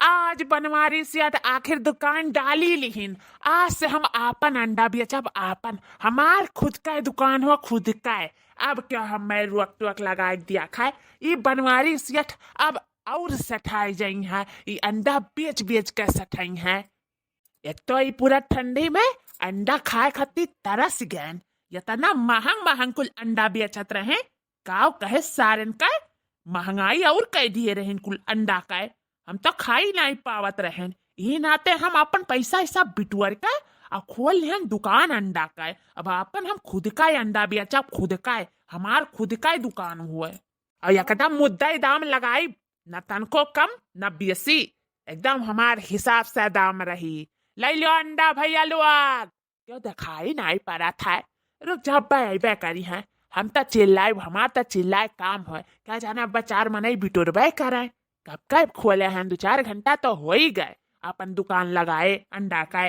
आज बनवारी सियत आखिर दुकान डाली लिहिन। आज से हम आपन अंडा बेचब, आपन हमार खुद का दुकान हो, खुद का। अब क्या हम मैं रुक टुक लगा दिया खाए। ये बनवारी सियत अब और सठाई जाई है, ये अंडा बेच बेच के सठाई है। एक तो ये पूरा ठंडी में अंडा खाए खातिर तरस गए। इतना महंग महंग कुल अंडा बेचत रहे, गाँव कहे सारन का महंगाई और कह दिए रहे कुल अंडा का। हम तो खाई नहीं पावत रहे, यही नाते हम अपन पैसा ऐसा बिटुअर का और खोल लें दुकान अंडा का। अब अपन हम खुद का अंडा बेचब, खुद का हमार खुद का दुकान हुए और एकदम मुद्दा दाम लगाई, न तनको कम न बेसी, एकदम हमार हिसाब से दाम रही। ले लो अंडा भैया लोग, क्यों दिखाई नहीं पड़ा था। रुक जा बे करी है, हम तो चिल्लाए, हमार तो चिल्लाए काम है। क्या जाना बचार मनाई बिटुरबे करे, कब कब खोले हैं, 2-4 घंटा तो हो ही गए अपन दुकान लगाए अंडा का।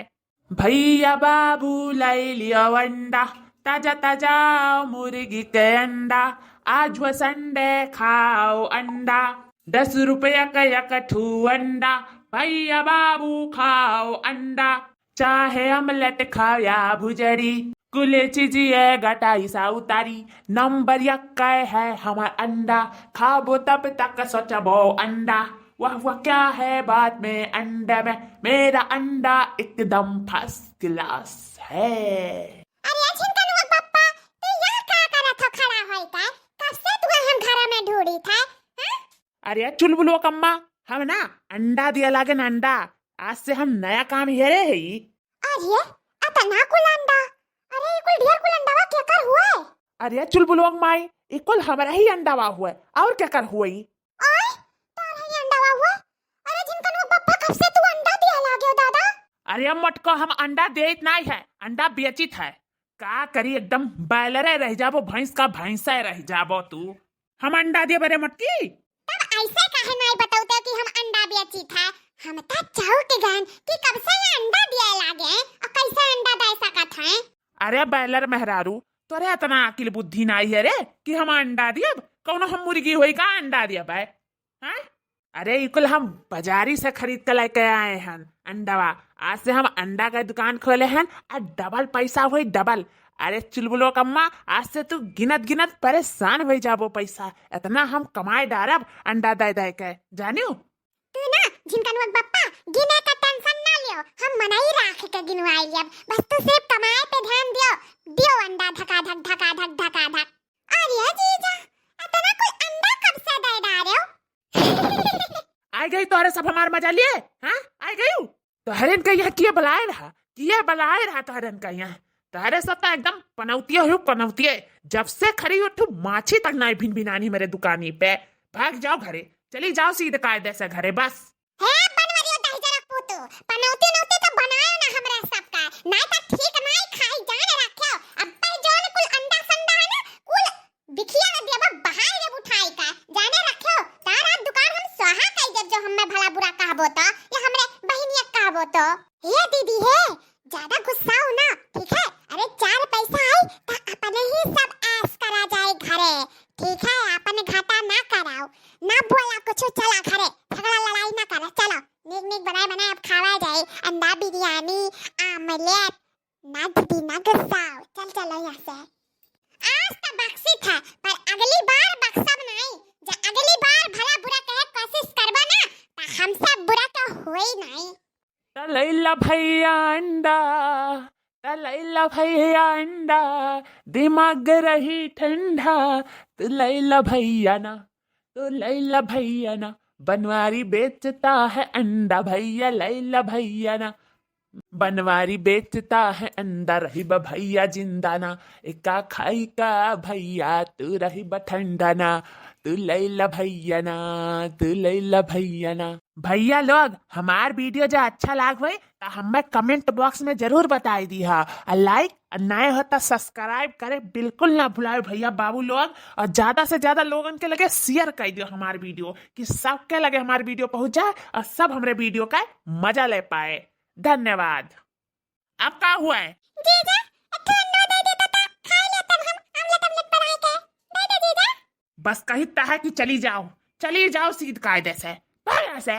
भैया बाबू ले लियो अंडा, ताजा ताजा मुर्गी के अंडा, आज वो संडे खाओ अंडा, 10 रुपया का एकठू अंडा, भैया बाबू खाओ अंडा, चाहे अमलेट खाओ या भुजरी, कुले चीजिए गटाई सा उतारी, नंबर 1 है हमार अंडा, खाबो तब तक सोचबो अंडा, वह क्या है बात में अंडा में, मेरा अंडा एकदम फर्स्ट क्लास है। अरे छिनकनुआ पप्पा, तू यहाँ का करत हो खड़ा होई का? कब से तू हम घर में ढूंढी था? हां? अरे चुलबुलो कम्मा, हम ना अंडा दिया लागन अंडा, आज से हम नया काम हेरे है। अरे अतना कुल अंडा, अरे कुल ढेर कुल अंडा क्या कर हुआ है? अरे चुलबुलो माई, इकुल हमारा ही अंडावा हुआ और क्या कर हुई। ओए तार ही अंडावा हुआ? अरे छिनकनुआ पप्पा कब से तू अंडा दिया लागे हो दादा? अरे मटको हम अंडा देत नहीं है, अंडा बेचित है। का करी एकदम बैलरे रह जाबो, भैंस का भैंसा रह जाबो तू। हम अंडा दिए बरे मटकी, तब ऐसे काहे नहीं बताऊते कि हम अंडा बेची था? हम तो चाहू के गन कि कब से ये अंडा दिया लागे और कैसे अंडा दे सकत है? अरे बैलर मेहरारू, तोरे इतना अकिल बुद्धि नहीं है रे कि हम अंडा दियब। कौनो हम मुर्गी होई का अंडा दियब है? हाँ? अरे इकुल हम बाजारी से खरीद कर लेके आए हैं अंडावा। आज से हम अंडा का दुकान खोले हैं और डबल पैसा हुई डबल। अरे चुलबुलो कम्मा, आज से तू गिनत गिनत परेशान हो जाबो पैसा, इतना हम कमाए डारब अंडा दे दे के, जानियो। तू ना झिनकनुआ पप्पा गिने का टेंशन ना लियो, हम मनाई राख के गिनवाई लियब, बस तू सिर्फ कमाए पे ध्यान दियो अंडा धका धक धका धक धका धक। अरे जीजा, इतना कोई अंडा कब से दे डारे हो? आ गई तोहरे सब हमार मजा लिए, हाँ आ गई। तोहरे का यहाँ किए बुलाए रहा तोहरे का यहाँ, तोहरे सब तो एकदम पनौतिये। जब से खड़ी उठू माछी तक नहीं भिन भिनानी मेरे दुकानी पे। भाग जाओ घरे, चली जाओ सीधे कायदे से घरे बस। हे बनवरियो दही जरक पुतू, पनौती नौती तो बनायो ना हमरा सबका, नहीं तो ठीक नहीं खाई जाने रखियो। अब पर जोन कुल अंडा संडा है ना, कुल बिखिया न देबा बाहर रे उठाई का, जाने रखियो। तारा दुकान हम स्वाहा कई जब जो हमें भला बुरा कहबो तो, या हमरे बहिनिया कहबो तो। हे दीदी हे, ज्यादा गुस्सा हो ना, ठीक है? अरे 4 पैसा आई तो अपने ही सब ऐश करा जाए घरे, ठीक है? अपने घाटा ना कराओ, ना बोला कुछ, चला घरे, झगड़ा लड़ाई ना करा, चलो नीक नीक बनाए अब खावा जाए, अंडा बिरयानी, आमलेट। ना दीदी ना गुस्साओ, चलो यहाँ से। आज तो बख्शी था, पर अगली बार बख्शब नहीं। जब अगली बार भला बुरा कहे कोशिश करबो ना, तो हमसे बुरा तो होई नहीं। तलैला भैया अंडा, तलैला भैया अंडा, दिमाग रही ठंडा, तलैला भैया ना, तो लैला भैया ना, बनवारी बेचता है अंडा भैया, लैला भैया ना, बनवारी बेचता है अंडा, रही बा भैया जिंदा ना, एका खाई का भैया, तू रही बा ठंडा ना, तू लैला भैया ना, तू लैला भैया ना। भैया लोग, हमार वीडियो जो अच्छा लाग हुई तो हमें कमेंट बॉक्स में जरूर बताई दी हा, और लाइक और नए हो तो सब्सक्राइब करे बिल्कुल ना भुलाए भैया बाबू लोग, और ज्यादा से ज्यादा लोगन के लगे शेयर कर दियो हमार वीडियो, कि सबके लगे हमार वीडियो पहुंच जाए और सब हमारे वीडियो का मजा ले पाए। धन्यवाद। अब क्या हुआ है? जीजा, ठंडा दे दे तो खा लेते हम आमलेट बनाए के, दे दे जीजा। बस कही है कि चली जाओ सीध कायदे से, भाग यहाँ से।